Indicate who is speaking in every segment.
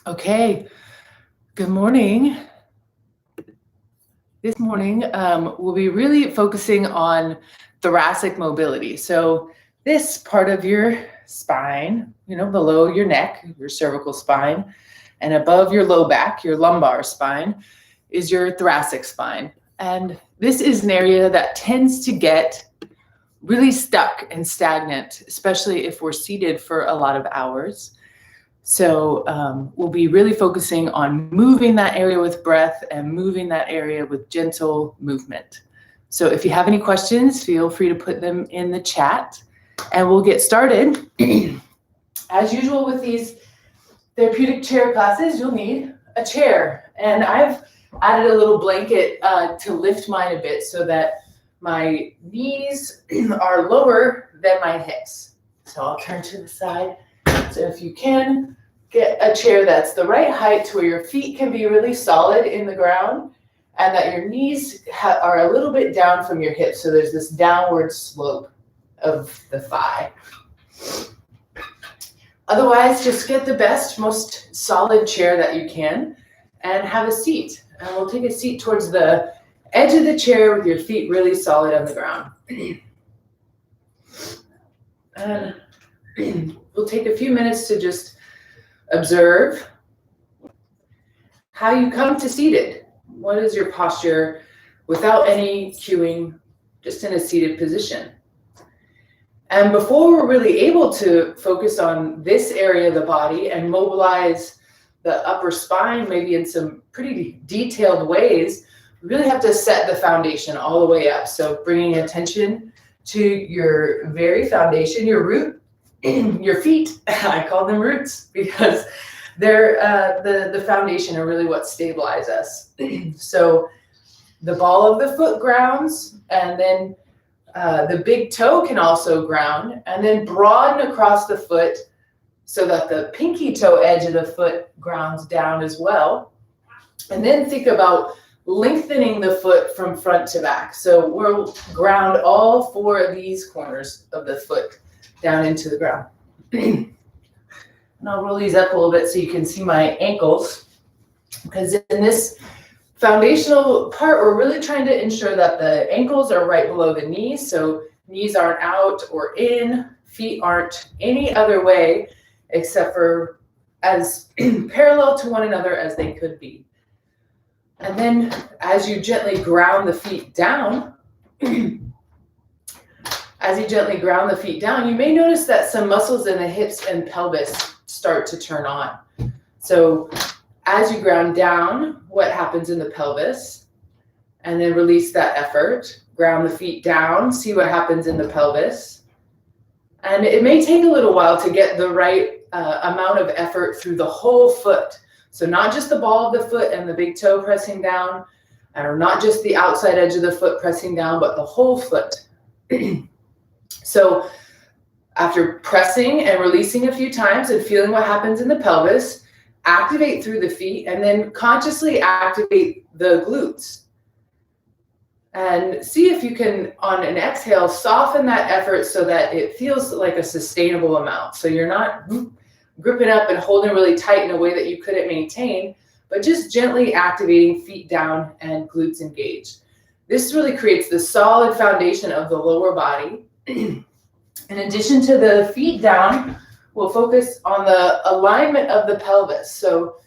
Speaker 1: Okay, good morning. This morning, we'll be really focusing on thoracic mobility. So this part of your spine, below your neck, your cervical spine, and above your low back, your lumbar spine, is your thoracic spine. And this is an area that tends to get really stuck and stagnant, especially if we're seated for a lot of hours. So we'll be really focusing on moving that area with breath and moving that area with gentle movement. So if you have any questions, feel free to put them in the chat and we'll get started. As usual with these therapeutic chair classes, you'll need a chair. And I've added a little blanket to lift mine a bit so that my knees are lower than my hips. So I'll turn to the side. So if you can, get a chair that's the right height to where your feet can be really solid in the ground and that your knees are a little bit down from your hips. So there's this downward slope of the thigh. Otherwise, just get the best, most solid chair that you can and have a seat. And we'll take a seat towards the edge of the chair with your feet really solid on the ground. And we'll take a few minutes to just observe how you come to seated. What is your posture without any cueing, just in a seated position? And before we're really able to focus on this area of the body and mobilize the upper spine, maybe in some pretty detailed ways, we really have to set the foundation all the way up. So bringing attention to your very foundation, your root, your feet. I call them roots because they're the foundation are really what stabilize us. So the ball of the foot grounds, and then the big toe can also ground, and then broaden across the foot so that the pinky toe edge of the foot grounds down as well. And then think about lengthening the foot from front to back. So we'll ground all four of these corners of the foot down into the ground. And I'll roll these up a little bit so you can see my ankles, because in this foundational part, we're really trying to ensure that the ankles are right below the knees, so knees aren't out or in, feet aren't any other way except for as parallel to one another as they could be. And then as you gently ground the feet down, you may notice that some muscles in the hips and pelvis start to turn on. So as you ground down, what happens in the pelvis? And then release that effort. Ground the feet down, see what happens in the pelvis. And it may take a little while to get the right amount of effort through the whole foot. So not just the ball of the foot and the big toe pressing down, or not just the outside edge of the foot pressing down, but the whole foot. So after pressing and releasing a few times and feeling what happens in the pelvis, activate through the feet and then consciously activate the glutes. And see if you can, on an exhale, soften that effort so that it feels like a sustainable amount. So you're not gripping up and holding really tight in a way that you couldn't maintain, but just gently activating feet down and glutes engaged. This really creates the solid foundation of the lower body. In addition to the feet down, we'll focus on the alignment of the pelvis. So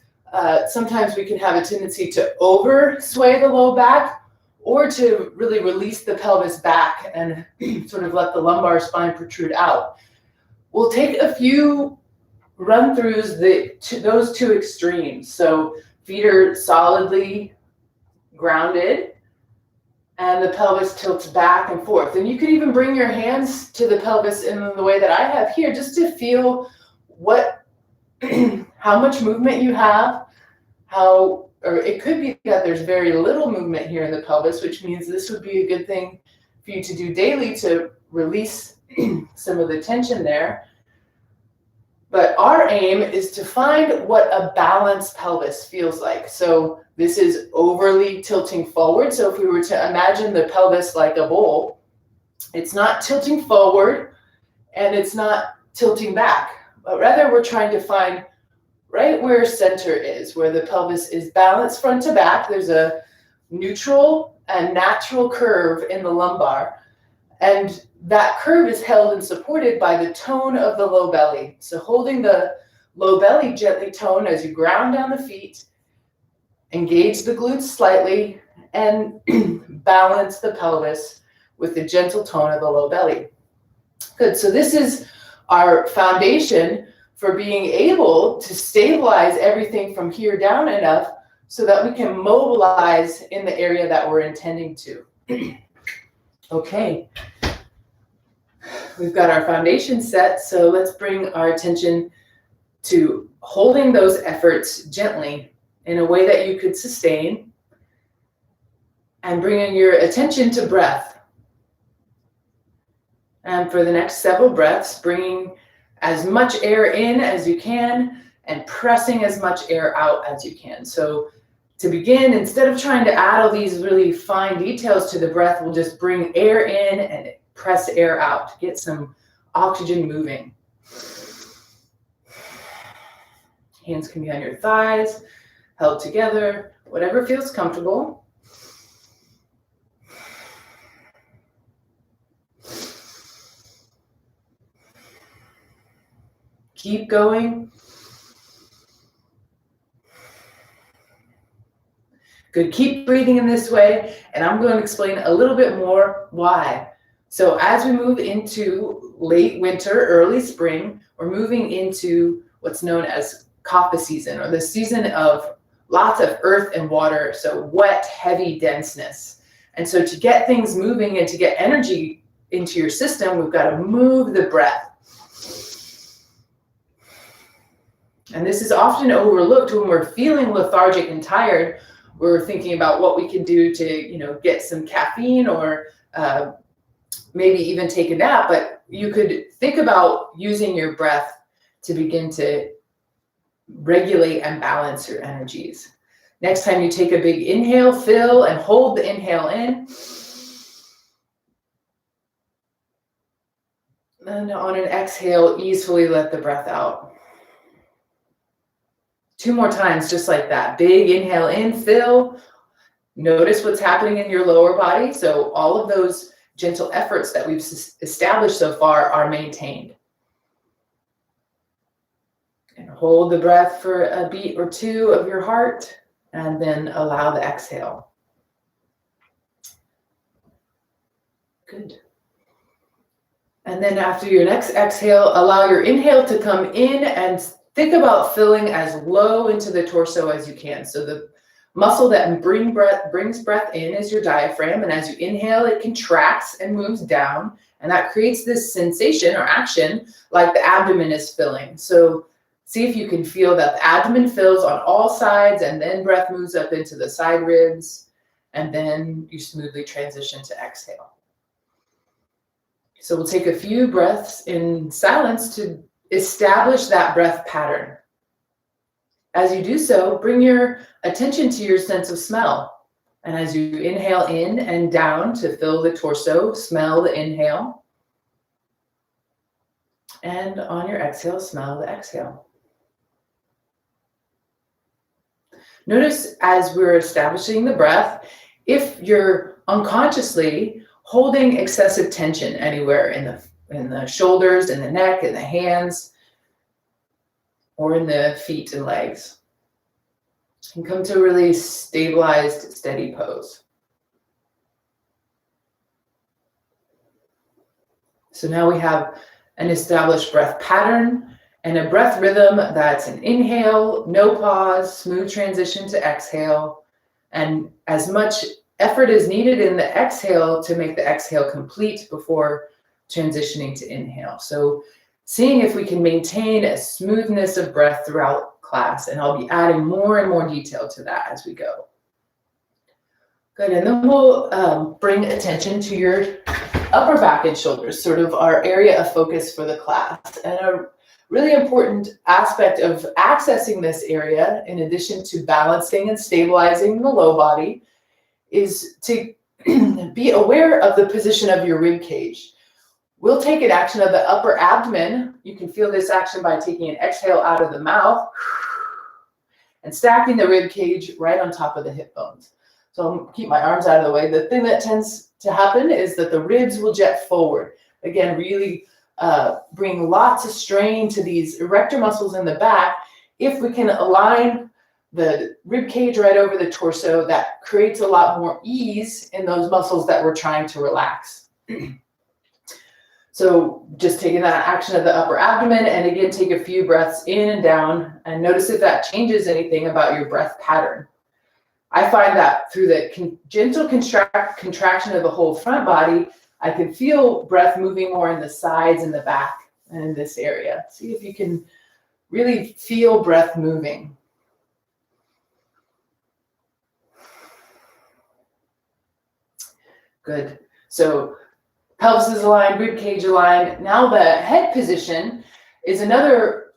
Speaker 1: sometimes we can have a tendency to over sway the low back or to really release the pelvis back and sort of let the lumbar spine protrude out. We'll take a few run-throughs those two extremes. So feet are solidly grounded and the pelvis tilts back and forth. And you could even bring your hands to the pelvis in the way that I have here, just to feel how much movement you have, or it could be that there's very little movement here in the pelvis, which means this would be a good thing for you to do daily to release some of the tension there. But our aim is to find what a balanced pelvis feels like. So this is overly tilting forward. So if we were to imagine the pelvis like a bowl, it's not tilting forward and it's not tilting back, but rather we're trying to find right where center is, where the pelvis is balanced front to back. There's a neutral and natural curve in the lumbar. And that curve is held and supported by the tone of the low belly. So holding the low belly gently tone as you ground down the feet, engage the glutes slightly, and balance the pelvis with the gentle tone of the low belly. Good, so this is our foundation for being able to stabilize everything from here down enough so that we can mobilize in the area that we're intending to. Okay, we've got our foundation set, so let's bring our attention to holding those efforts gently in a way that you could sustain, and bringing your attention to breath. And for the next several breaths, bringing as much air in as you can and pressing as much air out as you can. So to begin, instead of trying to add all these really fine details to the breath, we'll just bring air in and press air out. Get some oxygen moving. Hands can be on your thighs, held together, whatever feels comfortable. Keep going. Good, keep breathing in this way, and I'm going to explain a little bit more why. So as we move into late winter, early spring, we're moving into what's known as kapha season, or the season of lots of earth and water, so wet, heavy denseness. And so to get things moving and to get energy into your system, we've got to move the breath. And this is often overlooked when we're feeling lethargic and tired. We're thinking about what we can do to, get some caffeine or maybe even take a nap. But you could think about using your breath to begin to regulate and balance your energies. Next time you take a big inhale, fill and hold the inhale in. And on an exhale, easily let the breath out. 2 more times, just like that. Big inhale in, fill. Notice what's happening in your lower body. So all of those gentle efforts that we've established so far are maintained. And hold the breath for a beat or 2 of your heart, and then allow the exhale. Good. And then after your next exhale, allow your inhale to come in and think about filling as low into the torso as you can. So the muscle that brings breath in is your diaphragm, and as you inhale, it contracts and moves down, and that creates this sensation or action like the abdomen is filling. So see if you can feel that the abdomen fills on all sides, and then breath moves up into the side ribs, and then you smoothly transition to exhale. So we'll take a few breaths in silence to establish that breath pattern. As you do so, bring your attention to your sense of smell. And as you inhale in and down to fill the torso, smell the inhale. And on your exhale, smell the exhale. Notice as we're establishing the breath, if you're unconsciously holding excessive tension anywhere in the shoulders, in the neck, in the hands, or in the feet and legs, and come to a really stabilized, steady pose. So now we have an established breath pattern and a breath rhythm that's an inhale, no pause, smooth transition to exhale, and as much effort is needed in the exhale to make the exhale complete before transitioning to inhale. So seeing if we can maintain a smoothness of breath throughout class, and I'll be adding more and more detail to that as we go. Good, and then we'll bring attention to your upper back and shoulders, sort of our area of focus for the class. And a really important aspect of accessing this area, in addition to balancing and stabilizing the low body, is to be aware of the position of your rib cage. We'll take an action of the upper abdomen. You can feel this action by taking an exhale out of the mouth and stacking the rib cage right on top of the hip bones. So I'll keep my arms out of the way. The thing that tends to happen is that the ribs will jet forward. Again, really bring lots of strain to these erector muscles in the back. If we can align the rib cage right over the torso, that creates a lot more ease in those muscles that we're trying to relax. So just taking that action of the upper abdomen, and again, take a few breaths in and down, and notice if that changes anything about your breath pattern. I find that through the gentle contraction of the whole front body, I can feel breath moving more in the sides and the back and in this area. See if you can really feel breath moving. Good. So pelvis is aligned, rib cage aligned. Now the head position is another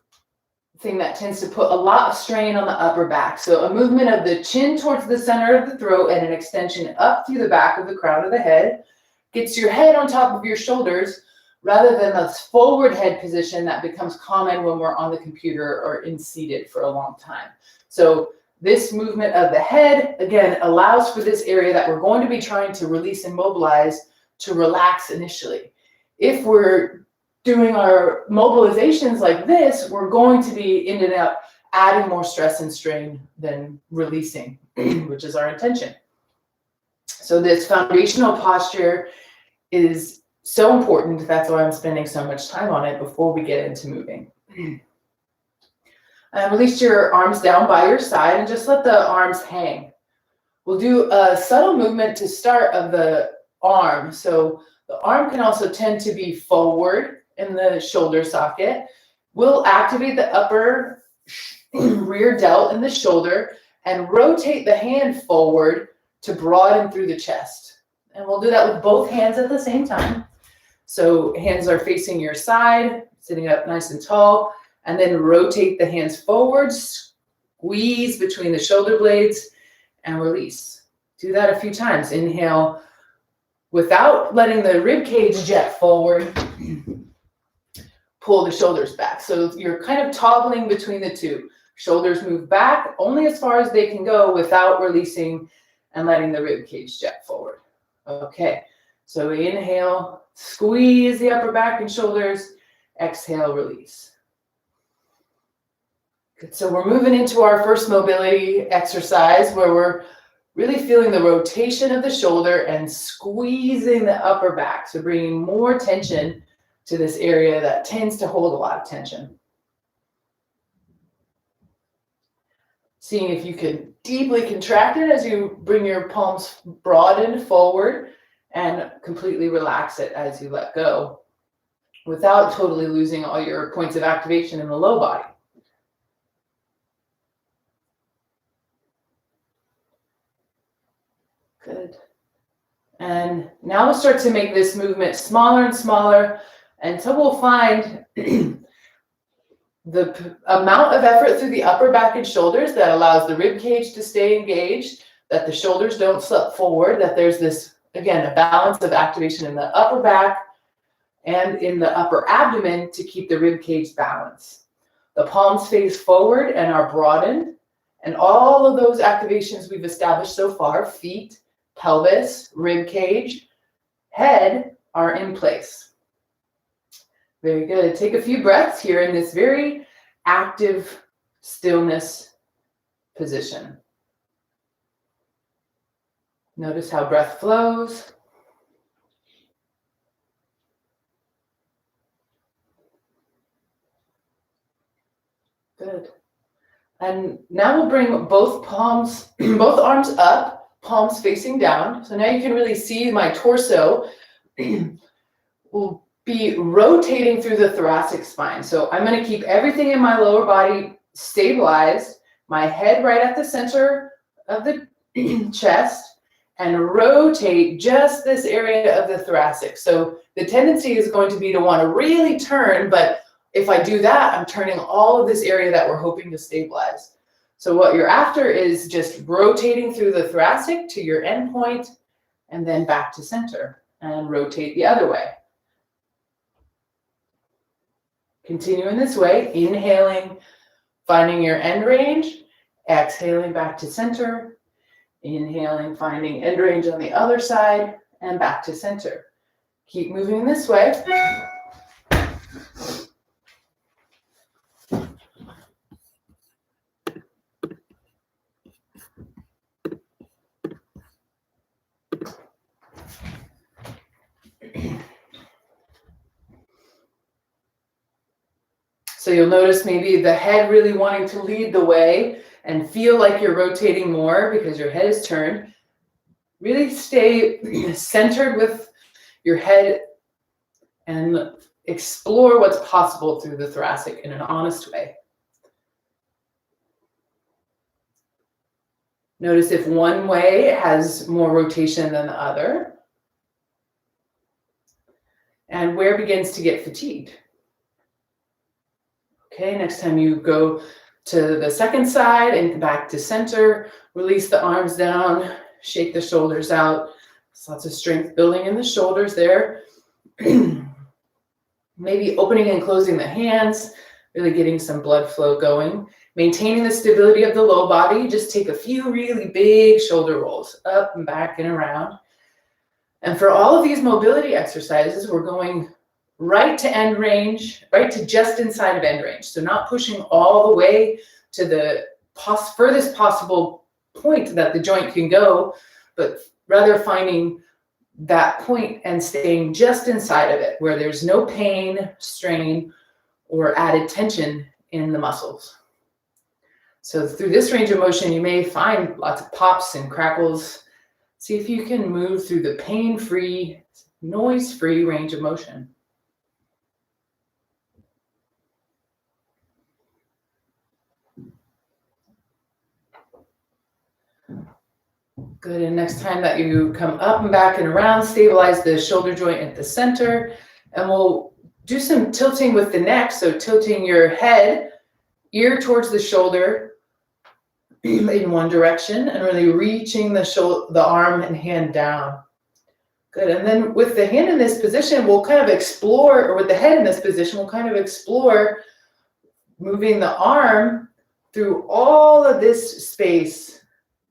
Speaker 1: thing that tends to put a lot of strain on the upper back. So a movement of the chin towards the center of the throat and an extension up through the back of the crown of the head gets your head on top of your shoulders rather than the forward head position that becomes common when we're on the computer or in seated for a long time. So this movement of the head, again, allows for this area that we're going to be trying to release and mobilize to relax initially. If we're doing our mobilizations like this, we're going to be ended up adding more stress and strain than releasing, which is our intention. So this foundational posture is so important. That's why I'm spending so much time on it before we get into moving. Release your arms down by your side and just let the arms hang. We'll do a subtle movement to start of the arm. So the arm can also tend to be forward in the shoulder socket. We'll activate the upper rear delt in the shoulder and rotate the hand forward to broaden through the chest. And we'll do that with both hands at the same time. So hands are facing your side, sitting up nice and tall, and then rotate the hands forward, squeeze between the shoulder blades, and release. Do that a few times. Inhale without letting the rib cage jet forward. Pull the shoulders back. So you're kind of toggling between the two. Shoulders move back only as far as they can go without releasing and letting the rib cage jet forward. Okay, so inhale, squeeze the upper back and shoulders. Exhale, release. Good. So we're moving into our first mobility exercise where we're really feeling the rotation of the shoulder and squeezing the upper back. So bringing more tension to this area that tends to hold a lot of tension. Seeing if you can deeply contract it as you bring your palms broadened forward and completely relax it as you let go without totally losing all your points of activation in the low body. Good. And now we'll start to make this movement smaller and smaller until we'll find the amount of effort through the upper back and shoulders that allows the rib cage to stay engaged, that the shoulders don't slip forward, that there's this, again, a balance of activation in the upper back and in the upper abdomen to keep the rib cage balanced. The palms face forward and are broadened, and all of those activations we've established so far, feet, pelvis, rib cage, head, are in place. Very good. Take a few breaths here in this very active stillness position. Notice how breath flows. Good. And now we'll bring both arms up, palms facing down. So now you can really see my torso will be rotating through the thoracic spine. So I'm going to keep everything in my lower body stabilized, my head right at the center of the chest, and rotate just this area of the thoracic. So the tendency is going to be to want to really turn, but if I do that, I'm turning all of this area that we're hoping to stabilize. So what you're after is just rotating through the thoracic to your end point and then back to center and rotate the other way. Continue in this way, inhaling, finding your end range, Exhaling back to center. Inhaling, finding end range on the other side, and back to center. Keep moving this way. So you'll notice maybe the head really wanting to lead the way and feel like you're rotating more because your head is turned. Really stay centered with your head and explore what's possible through the thoracic in an honest way. Notice if one way has more rotation than the other. And where begins to get fatigued. Okay, next time you go to the second side and back to center, release the arms down, shake the shoulders out. There's lots of strength building in the shoulders there. Maybe opening and closing the hands, really getting some blood flow going. Maintaining the stability of the low body, just take a few really big shoulder rolls up and back and around. And for all of these mobility exercises, we're going right to end range, right to just inside of end range. So not pushing all the way to the furthest possible point that the joint can go, but rather finding that point and staying just inside of it where there's no pain, strain, or added tension in the muscles. So through this range of motion, you may find lots of pops and crackles. See if you can move through the pain-free, noise-free range of motion. Good, and next time that you come up and back and around, stabilize the shoulder joint at the center, and we'll do some tilting with the neck, so tilting your head, ear towards the shoulder in one direction, and really reaching the arm and hand down. Good, and then with the hand in this position, we'll kind of explore, or with the head in this position, we'll kind of explore moving the arm through all of this space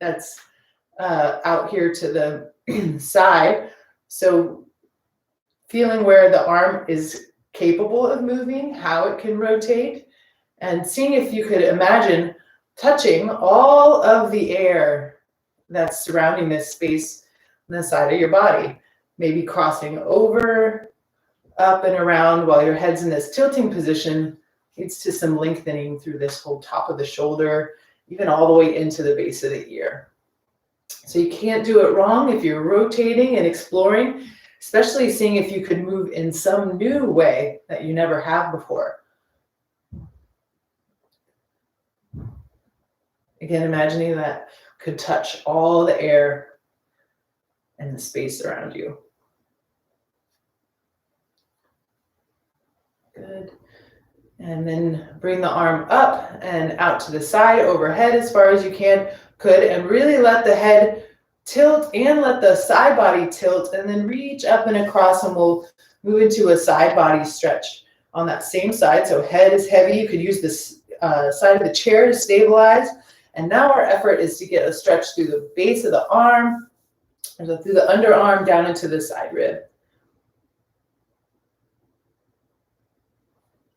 Speaker 1: that's out here to the side. So feeling where the arm is capable of moving, how it can rotate, and seeing if you could imagine touching all of the air that's surrounding this space on the side of your body. Maybe crossing over, up and around while your head's in this tilting position leads to some lengthening through this whole top of the shoulder, even all the way into the base of the ear. So you can't do it wrong if you're rotating and exploring, especially seeing if you could move in some new way that you never have before. Again, imagining that could touch all the air and the space around you. Good. And then bring the arm up and out to the side, overhead as far as you can. Good, and really let the head tilt and let the side body tilt, and then reach up and across, and we'll move into a side body stretch on that same side. So head is heavy. You could use this side of the chair to stabilize. And now our effort is to get a stretch through the base of the arm, and so through the underarm down into the side rib.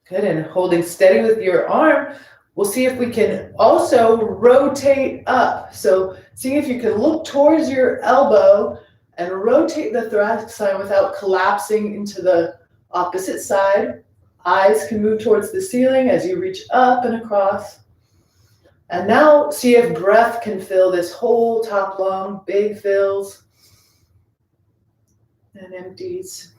Speaker 1: Good, and holding steady with your arm, we'll see if we can also rotate up. So seeing if you can look towards your elbow and rotate the thoracic spine without collapsing into the opposite side. Eyes can move towards the ceiling as you reach up and across. And now see if breath can fill this whole top lung, big fills and empties.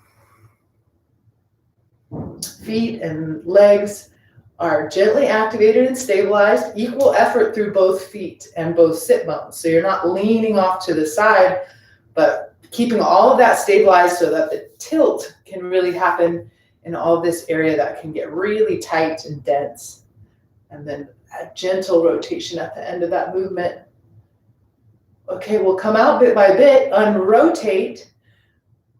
Speaker 1: Feet and legs are gently activated and stabilized. Equal effort through both feet and both sit bones. So you're not leaning off to the side, but keeping all of that stabilized so that the tilt can really happen in all this area that can get really tight and dense. And then a gentle rotation at the end of that movement. Okay, we'll come out bit by bit, unrotate,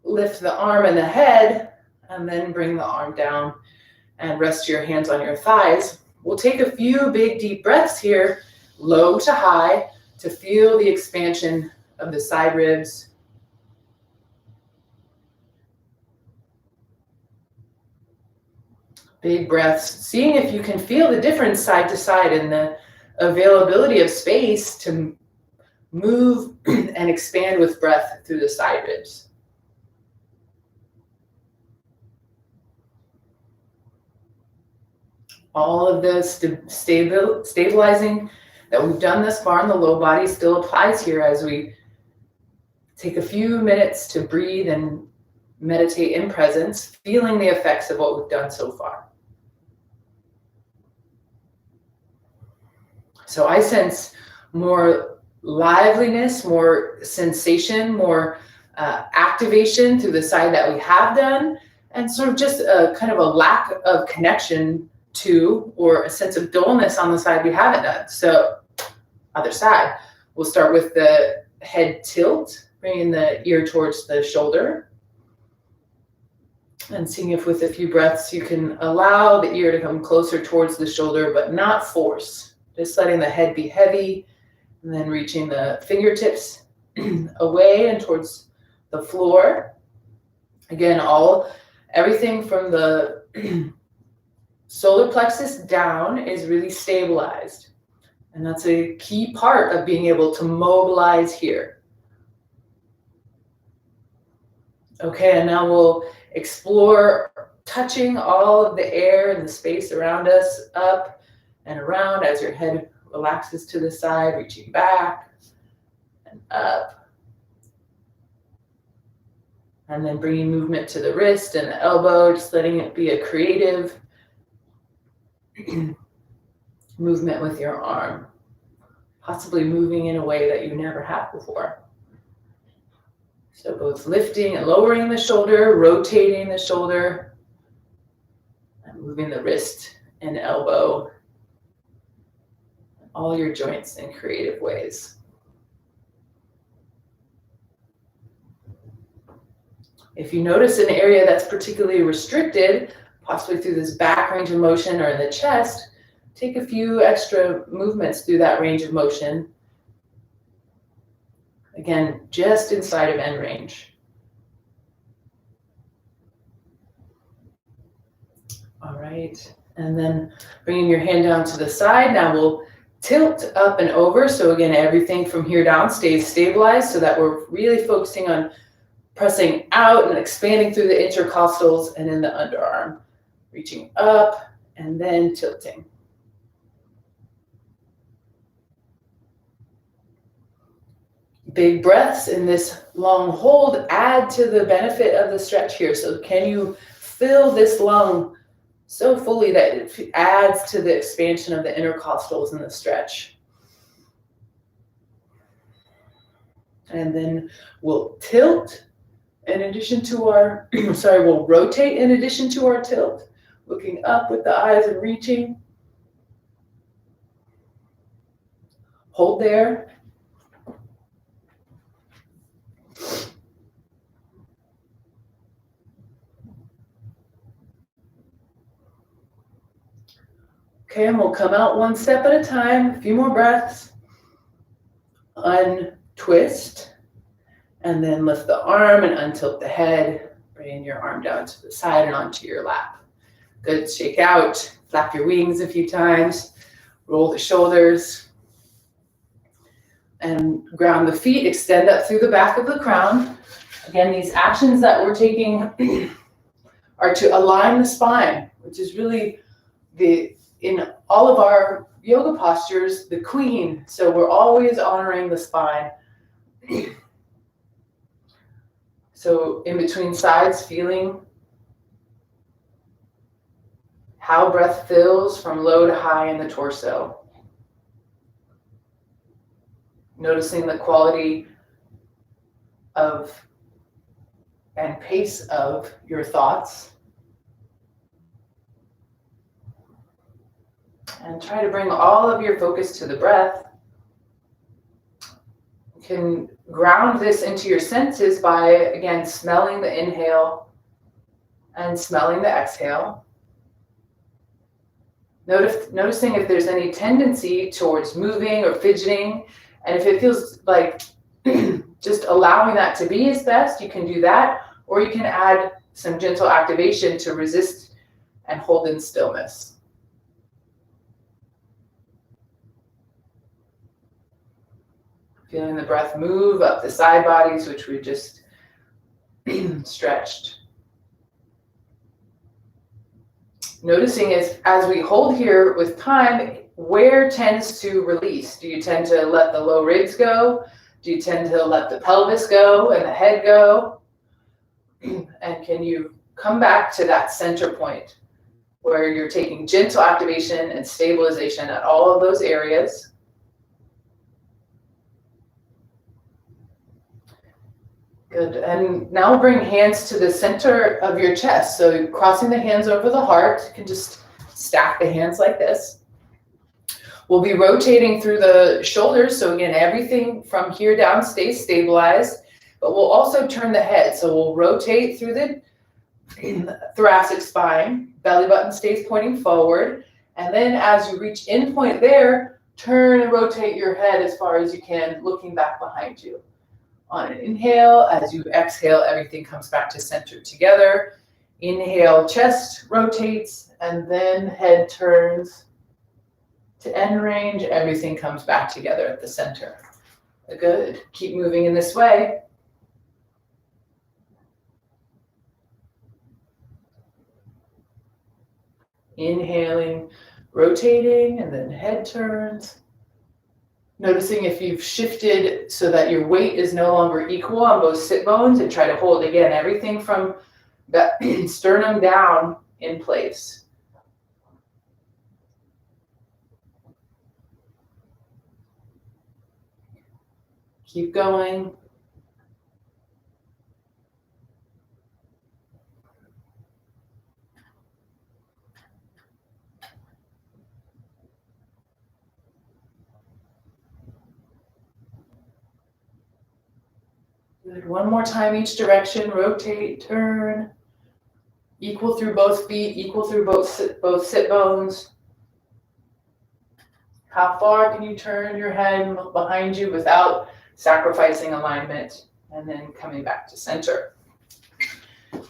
Speaker 1: lift the arm and the head, and then bring the arm down and rest your hands on your thighs. We'll take a few big deep breaths here low to high to feel the expansion of the side ribs. Big breaths, seeing if you can feel the difference side to side in the availability of space to move and expand with breath through the side ribs. All of the stabilizing that we've done thus far in the low body still applies here as we take a few minutes to breathe and meditate in presence, feeling the effects of what we've done so far. So I sense more liveliness, more sensation, more activation through the side that we have done, and sort of just a kind of a lack of connection to, or a sense of dullness on the side we haven't done. So other side, we'll start with the head tilt, bringing the ear towards the shoulder, and seeing if with a few breaths you can allow the ear to come closer towards the shoulder, but not force. Just letting the head be heavy, and then reaching the fingertips away and towards the floor. Again, everything from the solar plexus down is really stabilized. And that's a key part of being able to mobilize here. Okay, and now we'll explore touching all of the air and the space around us up and around as your head relaxes to the side, reaching back and up. And then bringing movement to the wrist and the elbow, just letting it be a creative movement with your arm, possibly moving in a way that you never have before. So both lifting and lowering the shoulder, rotating the shoulder, and moving the wrist and elbow, all your joints in creative ways. If you notice an area that's particularly restricted, possibly through this back range of motion or in the chest, take a few extra movements through that range of motion. Again, just inside of end range. All right, and then bringing your hand down to the side. Now we'll tilt up and over. So again, everything from here down stays stabilized so that we're really focusing on pressing out and expanding through the intercostals and in the underarm. Reaching up and then tilting. Big breaths in this long hold add to the benefit of the stretch here. So can you fill this lung so fully that it adds to the expansion of the intercostals in the stretch? And then we'll tilt in addition to our, we'll rotate in addition to our tilt, looking up with the eyes and reaching. Hold there. Okay, and we'll come out one step at a time, a few more breaths. Untwist, and then lift the arm and untilt the head. Bring your arm down to the side and onto your lap. Good, shake out, flap your wings a few times, roll the shoulders, and ground the feet, extend up through the back of the crown. Again, these actions that we're taking are to align the spine, which is really in all of our yoga postures, the queen. So we're always honoring the spine. So in between sides, feeling how breath fills from low to high in the torso. Noticing the quality of and pace of your thoughts. And try to bring all of your focus to the breath. You can ground this into your senses by, again, smelling the inhale and smelling the exhale. Noticing if there's any tendency towards moving or fidgeting, and if it feels like just allowing that to be is best, you can do that, or you can add some gentle activation to resist and hold in stillness. Feeling the breath move up the side bodies, which we just stretched. Noticing as we hold here with time, where tends to release? Do you tend to let the low ribs go? Do you tend to let the pelvis go and the head go? And can you come back to that center point where you're taking gentle activation and stabilization at all of those areas? Good. And now bring hands to the center of your chest. So crossing the hands over the heart, you can just stack the hands like this. We'll be rotating through the shoulders. So again, everything from here down stays stabilized, but we'll also turn the head. So we'll rotate through the thoracic spine, belly button stays pointing forward. And then as you reach in point there, turn and rotate your head as far as you can, looking back behind you. On an inhale, as you exhale, everything comes back to center together. Inhale, chest rotates, and then head turns to end range. Everything comes back together at the center. Good. Keep moving in this way. Inhaling, rotating, and then head turns. Noticing if you've shifted so that your weight is no longer equal on both sit bones, and try to hold, again, everything from the sternum down in place. Keep going. Good. One more time each direction. Rotate, turn. Equal through both feet, equal through both sit bones. How far can you turn your head behind you without sacrificing alignment? And then coming back to center.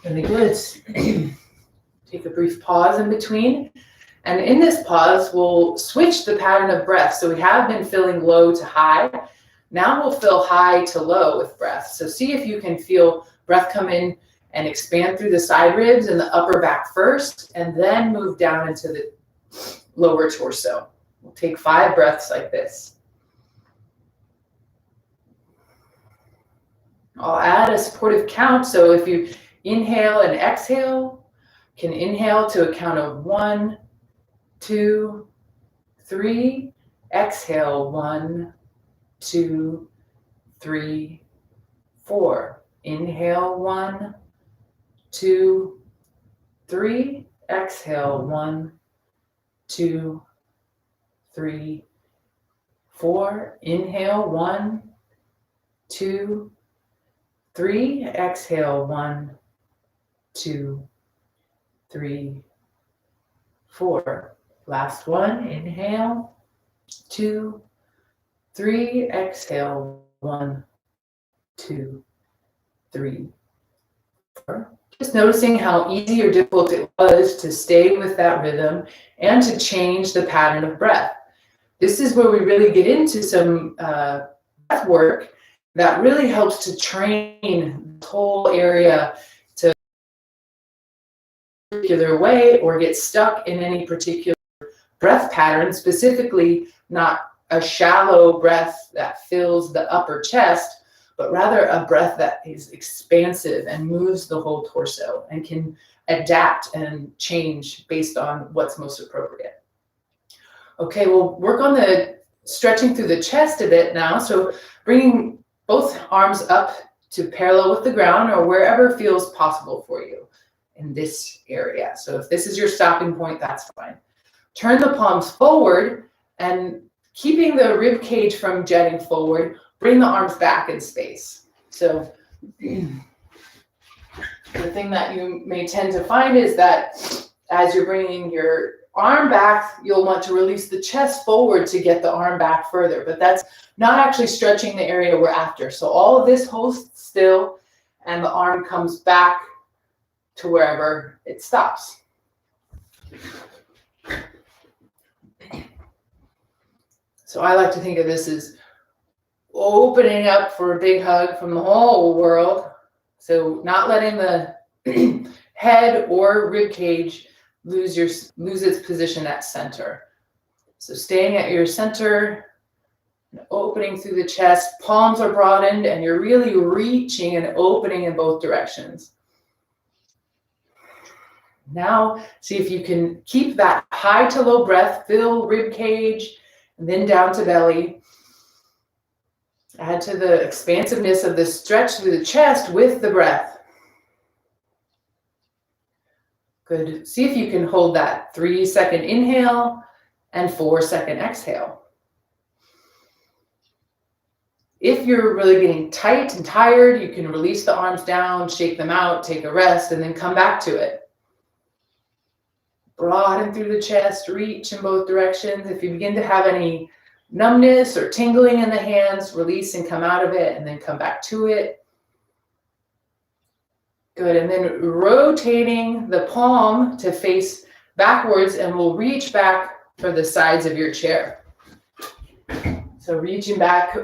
Speaker 1: Really good. Take a brief pause in between. And in this pause, we'll switch the pattern of breath. So we have been filling low to high. Now we'll fill high to low with breath. So see if you can feel breath come in and expand through the side ribs and the upper back first, and then move down into the lower torso. We'll take 5 breaths like this. I'll add a supportive count. So if you inhale and exhale, can inhale to a count of 1, 2, 3. Exhale, 1, 2, 3, 4. Inhale, 1, 2, 3. Exhale, 1, 2, 3, 4. Inhale, 1, 2, 3. Exhale, 1, 2, 3, 4. Last one. Inhale, 2, 3. Exhale, 1, 2, 3, 4. Just noticing how easy or difficult it was to stay with that rhythm and to change the pattern of breath. This is where we really get into some breath work that really helps to train the whole area to a particular way or get stuck in any particular breath pattern, specifically not a shallow breath that fills the upper chest, but rather a breath that is expansive and moves the whole torso and can adapt and change based on what's most appropriate. Okay, we'll work on the stretching through the chest a bit now. So bringing both arms up to parallel with the ground or wherever feels possible for you in this area. So if this is your stopping point, that's fine. Turn the palms forward and keeping the rib cage from jetting forward, bring the arms back in space. So the thing that you may tend to find is that as you're bringing your arm back, you'll want to release the chest forward to get the arm back further, but that's not actually stretching the area we're after. So all of this holds still and the arm comes back to wherever it stops. So I like to think of this as opening up for a big hug from the whole world. So not letting the head or rib cage lose its position at center. So staying at your center, opening through the chest, palms are broadened, and you're really reaching and opening in both directions. Now, see if you can keep that high to low breath, fill rib cage, and then down to belly. Add to the expansiveness of the stretch through the chest with the breath. Good. See if you can hold that 3-second inhale and 4-second exhale. If you're really getting tight and tired, you can release the arms down, shake them out, take a rest, and then come back to it. Broaden through the chest, reach in both directions. If you begin to have any numbness or tingling in the hands, release and come out of it, and then come back to it. Good, and then rotating the palm to face backwards, and we'll reach back for the sides of your chair. So reaching back.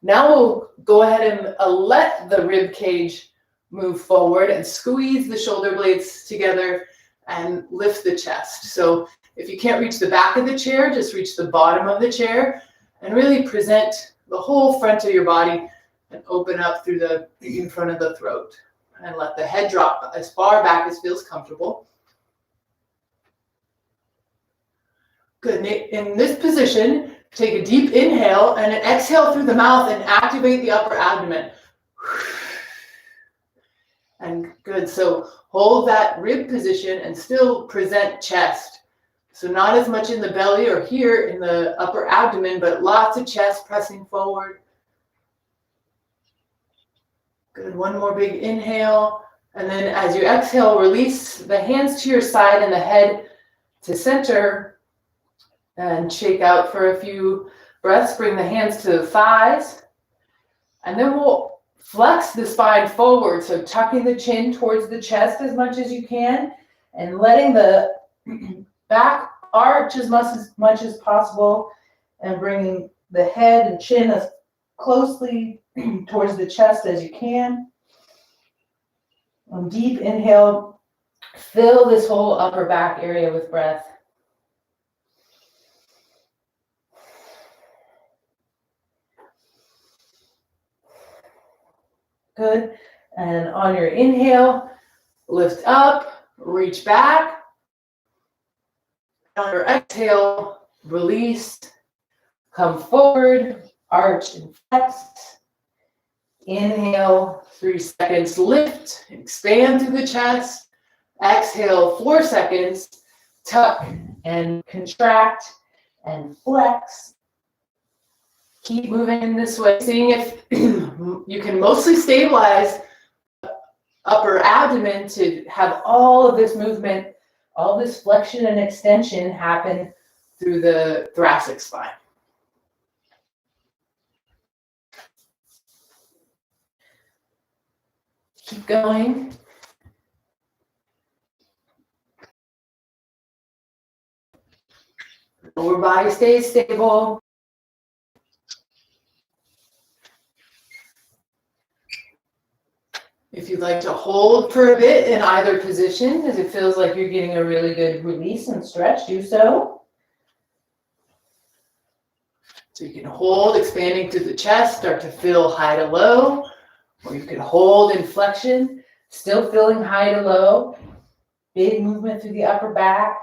Speaker 1: Now we'll go ahead and let the rib cage move forward and squeeze the shoulder blades together and lift the chest. So if you can't reach the back of the chair, just reach the bottom of the chair and really present the whole front of your body and open up through the in front of the throat. And let the head drop as far back as feels comfortable. Good. In this position, take a deep inhale and an exhale through the mouth and activate the upper abdomen. And good. So hold that rib position and still present chest. So not as much in the belly or here in the upper abdomen, but lots of chest pressing forward. Good. One more big inhale. And then as you exhale, release the hands to your side and the head to center. And shake out for a few breaths. Bring the hands to the thighs. And then we'll flex the spine forward. So tucking the chin towards the chest as much as you can. And letting the back arch as much as possible. And bringing the head and chin as closely towards the chest as you can. Deep inhale. Fill this whole upper back area with breath. Good. And on your inhale, lift up, reach back. On your exhale, release, come forward, arch and flex. Inhale, 3 seconds, lift, expand through the chest. Exhale, 4 seconds, tuck and contract and flex. Keep moving in this way, seeing if you can mostly stabilize upper abdomen to have all of this movement, all this flexion and extension happen through the thoracic spine. Keep going. Lower body stays stable. If you'd like to hold for a bit in either position, as it feels like you're getting a really good release and stretch, do so. So you can hold, expanding through the chest, start to feel high to low, or you can hold in flexion, still feeling high to low. Big movement through the upper back.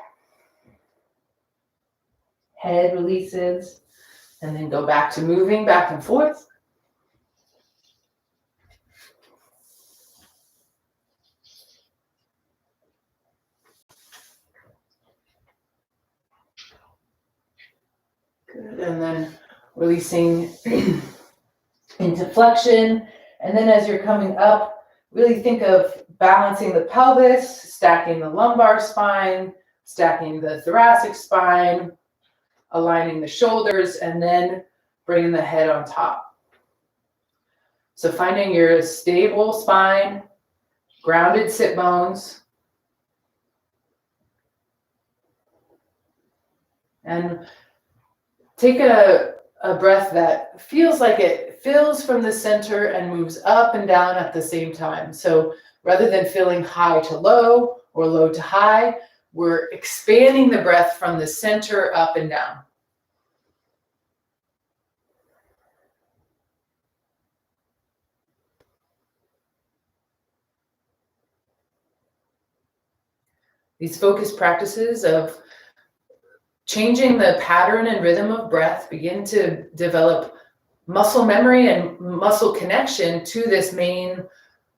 Speaker 1: Head releases, and then go back to moving back and forth. Good, and then releasing into flexion. And then as you're coming up, really think of balancing the pelvis, stacking the lumbar spine, stacking the thoracic spine, aligning the shoulders, and then bringing the head on top. So finding your stable spine, grounded sit bones, and take a breath that feels like it fills from the center and moves up and down at the same time. So rather than feeling high to low or low to high, we're expanding the breath from the center up and down. These focused practices of changing the pattern and rhythm of breath begin to develop muscle memory and muscle connection to this main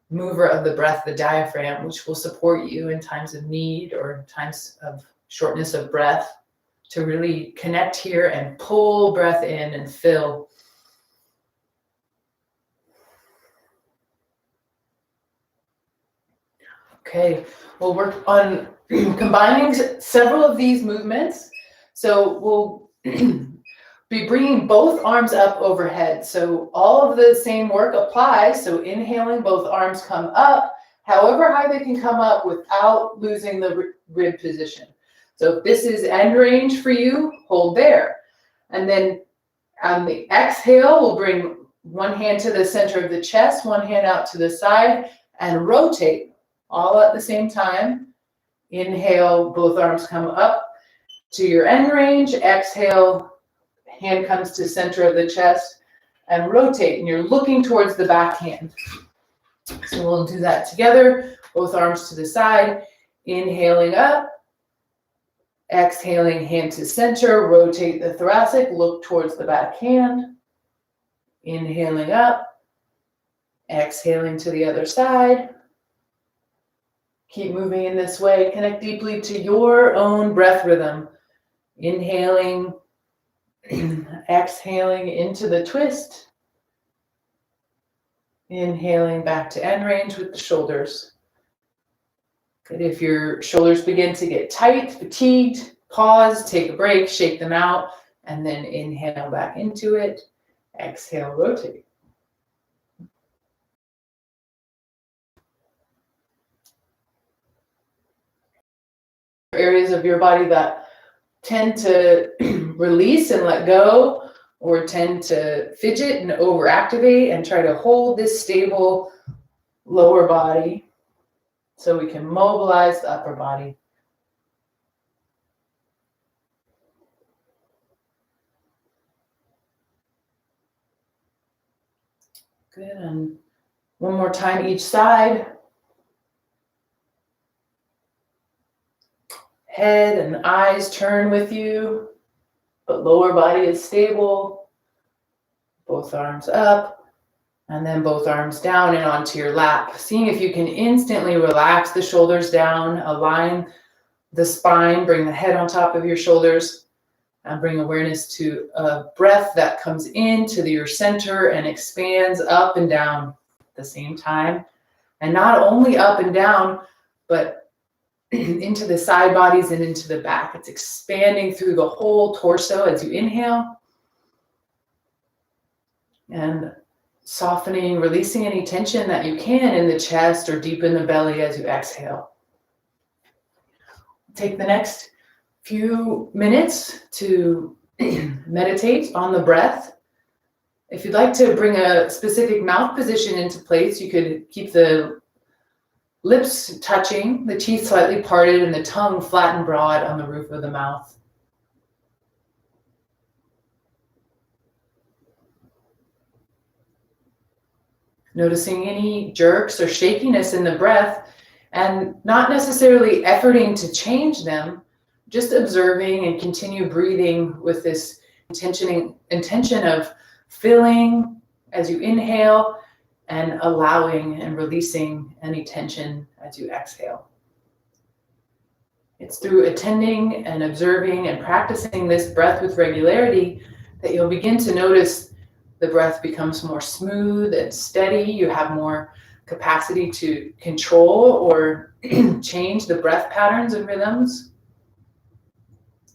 Speaker 1: mover of the breath, the diaphragm, which will support you in times of need or times of shortness of breath to really connect here and pull breath in and fill. Okay, we'll work on combining several of these movements. So we'll be bringing both arms up overhead. So all of the same work applies. So inhaling, both arms come up, however high they can come up without losing the rib position. So if this is end range for you, hold there. And then on the exhale, we'll bring one hand to the center of the chest, one hand out to the side, and rotate all at the same time. Inhale, both arms come up to your end range. Exhale, hand comes to center of the chest, and rotate. And you're looking towards the back hand. So we'll do that together. Both arms to the side. Inhaling up. Exhaling, hand to center. Rotate the thoracic. Look towards the back hand. Inhaling up. Exhaling to the other side. Keep moving in this way. Connect deeply to your own breath rhythm. Inhaling, exhaling into the twist. Inhaling back to end range with the shoulders. Good. If your shoulders begin to get tight, fatigued, pause, take a break, shake them out, and then inhale back into it. Exhale, rotate. Areas of your body that tend to release and let go, or tend to fidget and overactivate, and try to hold this stable lower body so we can mobilize the upper body. Good, and one more time each side. Head and eyes turn with you, but lower body is stable. Both arms up, and then both arms down and onto your lap. Seeing if you can instantly relax the shoulders down, align the spine, bring the head on top of your shoulders, and bring awareness to a breath that comes into your center and expands up and down at the same time. And not only up and down, but into the side bodies and into the back. It's expanding through the whole torso as you inhale. And softening, releasing any tension that you can in the chest or deep in the belly as you exhale. Take the next few minutes to meditate on the breath. If you'd like to bring a specific mouth position into place, you could keep the lips touching, the teeth slightly parted, and the tongue flat and broad on the roof of the mouth. Noticing any jerks or shakiness in the breath, and not necessarily efforting to change them, just observing and continue breathing with this intention of filling as you inhale, and allowing and releasing any tension as you exhale. It's through attending and observing and practicing this breath with regularity that you'll begin to notice the breath becomes more smooth and steady. You have more capacity to control or change the breath patterns and rhythms.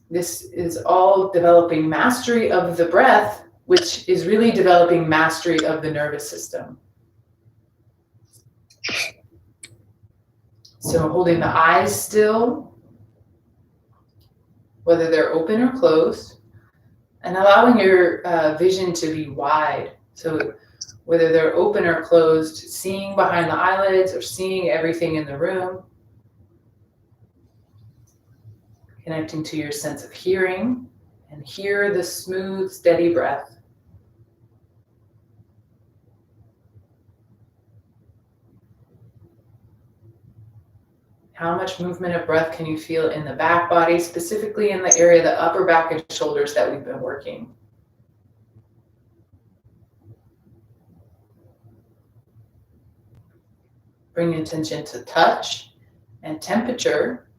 Speaker 1: This is all developing mastery of the breath, which is really developing mastery of the nervous system. So holding the eyes still, whether they're open or closed, and allowing your vision to be wide. So whether they're open or closed, seeing behind the eyelids or seeing everything in the room. Connecting to your sense of hearing, and hear the smooth, steady breath. How much movement of breath can you feel in the back body, specifically in the area of the upper back and shoulders that we've been working? Bring attention to touch and temperature,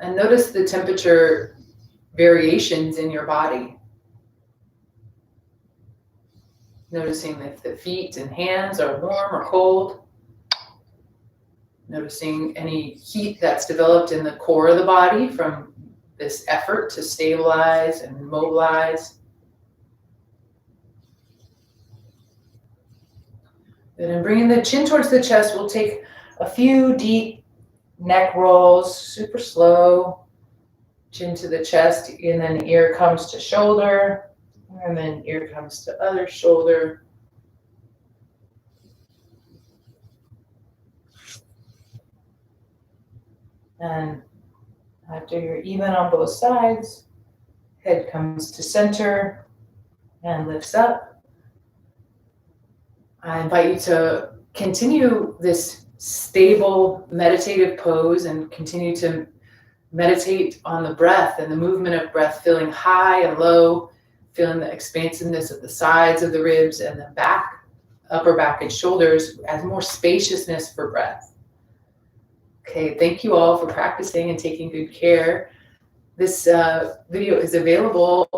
Speaker 1: and notice the temperature variations in your body. Noticing if the feet and hands are warm or cold. Noticing any heat that's developed in the core of the body from this effort to stabilize and mobilize. And then bringing the chin towards the chest, we'll take a few deep neck rolls, super slow. Chin to the chest, and then ear comes to shoulder, and then ear comes to other shoulder. And after you're even on both sides, head comes to center and lifts up. I invite you to continue this stable meditative pose and continue to meditate on the breath and the movement of breath, feeling high and low, feeling the expansiveness of the sides of the ribs and the back, upper back and shoulders as more spaciousness for breath. Okay, thank you all for practicing and taking good care. This video is available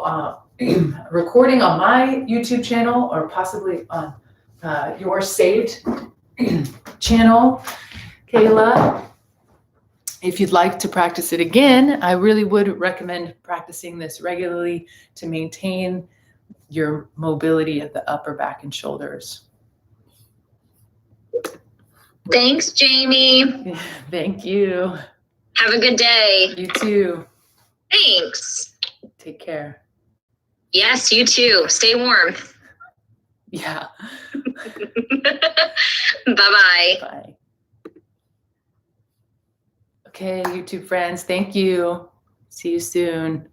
Speaker 1: recording on my YouTube channel or possibly on your saved channel, Kayla. If you'd like to practice it again, I really would recommend practicing this regularly to maintain your mobility of the upper back and shoulders.
Speaker 2: Thanks, Jamie.
Speaker 1: Thank you.
Speaker 2: Have a good day.
Speaker 1: You too.
Speaker 2: Thanks.
Speaker 1: Take care.
Speaker 2: Yes, you too. Stay warm.
Speaker 1: Yeah.
Speaker 2: Bye-bye.
Speaker 1: Bye. Okay, YouTube friends, thank you. See you soon.